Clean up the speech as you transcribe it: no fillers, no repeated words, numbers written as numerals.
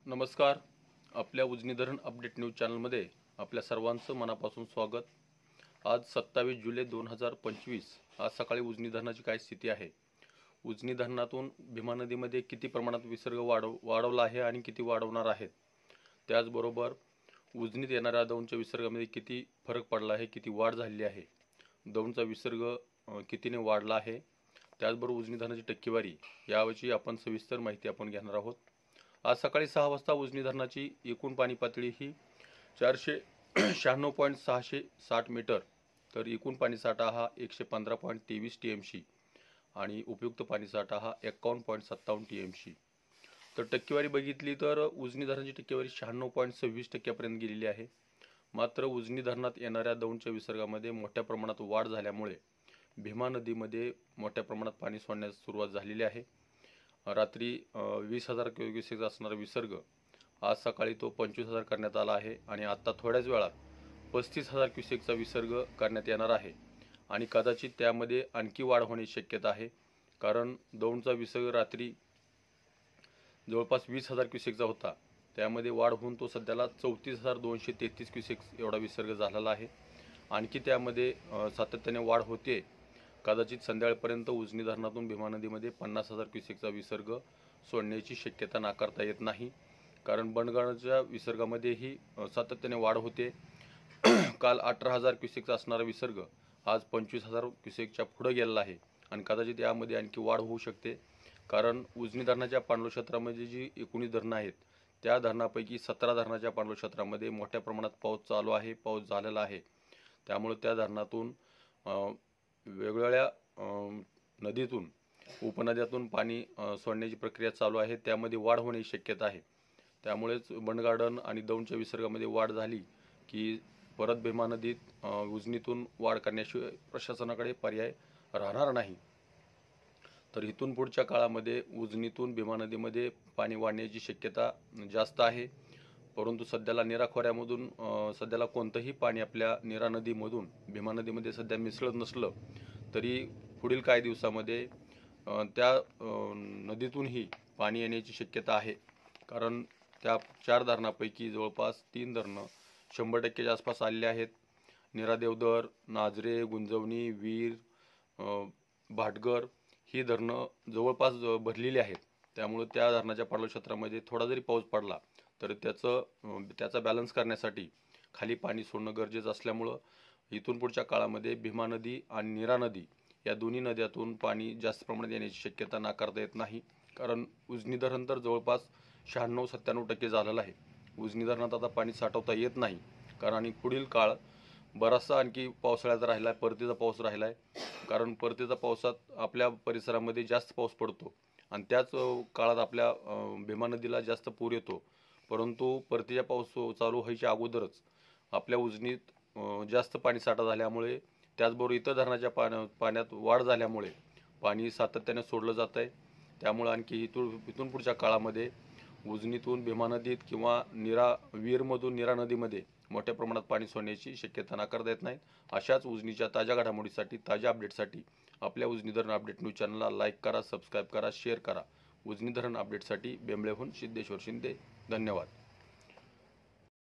नमस्कार. आपल्या उजनी धरण अपडेट न्यूज चॅनलमध्ये आपल्या सर्वांचं मनापासून स्वागत. आज 27 जुलै 2025. आज सकाळी उजनी धरणाची काय स्थिती आहे, उजनी धरणातून भीमा नदीमध्ये किती प्रमाणात विसर्ग वाढवला आहे आणि किती वाढवणार आहेत, त्याचबरोबर उजनीत येणाऱ्या दौंडच्या विसर्गामध्ये किती फरक पडला आहे, किती वाढ झालेली आहे, दौंडचा विसर्ग कितीने वाढला आहे, त्याचबरोबर उजनी धरणाची टक्केवारी याविषयी आपण सविस्तर माहिती आपण घेणार आहोत. आज सकाळी 6 वाजता उजनी धरणाची एकूण पाणी पातळी ही 496.660 मीटर, तर एकूण पाणीसाठा हा 115.23 TMC आणि उपयुक्त पाणीसाठा हा 51.57 TMC. तर टक्केवारी बघितली तर उजनी धरणाची टक्केवारी 96.26% गेलेली आहे. मात्र उजनी धरणात येणाऱ्या दौंडच्या विसर्गामध्ये मोठ्या प्रमाणात वाढ झाल्यामुळे भीमा नदीमध्ये मोठ्या प्रमाणात पाणी सोडण्यास सुरुवात झालेली आहे. रात्री 20,000 क्युसेक असणारा विसर्ग आज सकाळी तो 25,000 करण्यात आला आहे आणि आता थोड्याच वेळात 35,000 क्युसेकचा विसर्ग करण्यात येणार आहे आणि कदाचित त्यामध्ये आणखी वाढ होण्याची शक्यता आहे. कारण दौंडचा विसर्ग रात्री जवळपास 20,000 क्युसेकचा होता, त्यामध्ये वाढ होऊन तो सध्याला 34,233 क्युसेक एवढा विसर्ग झालेला आहे. आणखी त्यामध्ये सातत्याने वाढ होते. कदाचित संध्याकाळपर्यंत उजनी धरणातून भीमा नदीमध्ये 50,000 क्युसेकचा विसर्ग सोडण्याची शक्यता नाकारता येत नाही. कारण बंडगडच्या विसर्गामध्येही सातत्याने वाढ होते. काल 18,000 क्युसेकचा असणारा विसर्ग आज 25,000 क्युसेकच्या पुढे गेलेला आहे आणि कदाचित यामध्ये आणखी वाढ होऊ शकते. कारण उजनी धरणाच्या पाणलोट क्षेत्रामध्ये जी 19 धरणं आहेत, त्या धरणापैकी 17 धरणाच्या पाणलोट क्षेत्रामध्ये मोठ्या प्रमाणात पाऊस चालू आहे, पाऊस झालेला आहे. त्यामुळे त्या धरणातून वेगवेगळ्या नदीतून उपनद्यातून पाणी सोडण्याची प्रक्रिया चालू आहे, त्यामध्ये वाढ होण्याची शक्यता आहे. त्यामुळेच बंडगार्डन आणि दौंडच्या विसर्गामध्ये वाढ झाली की परत भीमा नदीत उजनीतून वाढ करण्याशिवाय प्रशासनाकडे पर्याय राहणार नाही. तर इथून पुढच्या काळामध्ये उजनीतून भीमा नदीमध्ये पाणी वाढण्याची शक्यता जास्त आहे. परंतु सध्याला नीरा खोऱ्यामधून सध्याला कोणतंही पाणी आपल्या नीरा नदीमधून भीमा नदीमध्ये सध्या मिसळत नसलं तरी पुढील काही दिवसामध्ये त्या नदीतूनही पाणी येण्याची शक्यता आहे. कारण त्या 4 धरणापैकी जवळपास 3 धरणं 100%च्या आसपास आलेले आहेत. नीरा देवधर, नाझरे, गुंजवणी, वीर, भाटगर ही धरणं जवळपास भरलेली आहेत. त्यामुळे त्या धरणाच्या पाणलोट क्षेत्रामध्ये थोडा जरी पाऊस पडला तर त्याचा बॅलन्स करण्यासाठी खाली पाणी सोडणं गरजेचं असल्यामुळं इथून पुढच्या काळामध्ये भीमा नदी आणि नीरा नदी या दोन्ही नद्यातून पाणी जास्त प्रमाणात येण्याची शक्यता नाकारता येत नाही. कारण उजनी धरण तर जवळपास 96-97% झालेलं आहे. उजनी धरणात आता पाणी साठवता येत नाही. कारण आणि पुढील काळ बराचसा आणखी पावसाळ्याचा राहिला आहे, परतीचा पाऊस राहिला आहे. कारण परतीचा पावसात आपल्या परिसरामध्ये जास्त पाऊस पडतो आणि त्याच काळात आपल्या भीमा नदीला जास्त पूर येतो. परंतु परतीचा पाऊस चालू व्हायच्या अगोदरच आपल्या उजनीत जास्त पाणी साठा झाल्यामुळे, त्याचबरोबर इतर धरणाच्या पाण्यात वाढ झाल्यामुळे पाणी सातत्याने सोडलं जात आहे. त्यामुळे आणखी इथून पुढच्या काळामध्ये उजनीतून भीमा नदीत किंवा वीरमधून नीरा नदीमध्ये मोठ्या प्रमाणात पाणी सोडण्याची शक्यता नाकारता येत नाही. अशाच उजनीच्या ताज्या घडामोडीसाठी, ताज्या अपडेटसाठी आपल्या उजनी धरण अपडेट न्यूज चॅनलला लाईक करा, सबस्क्राईब करा, शेअर करा. उजनी धरण अपडेटसाठी बेंबळेहून सिद्धेश्वर शिंदे. धन्यवाद.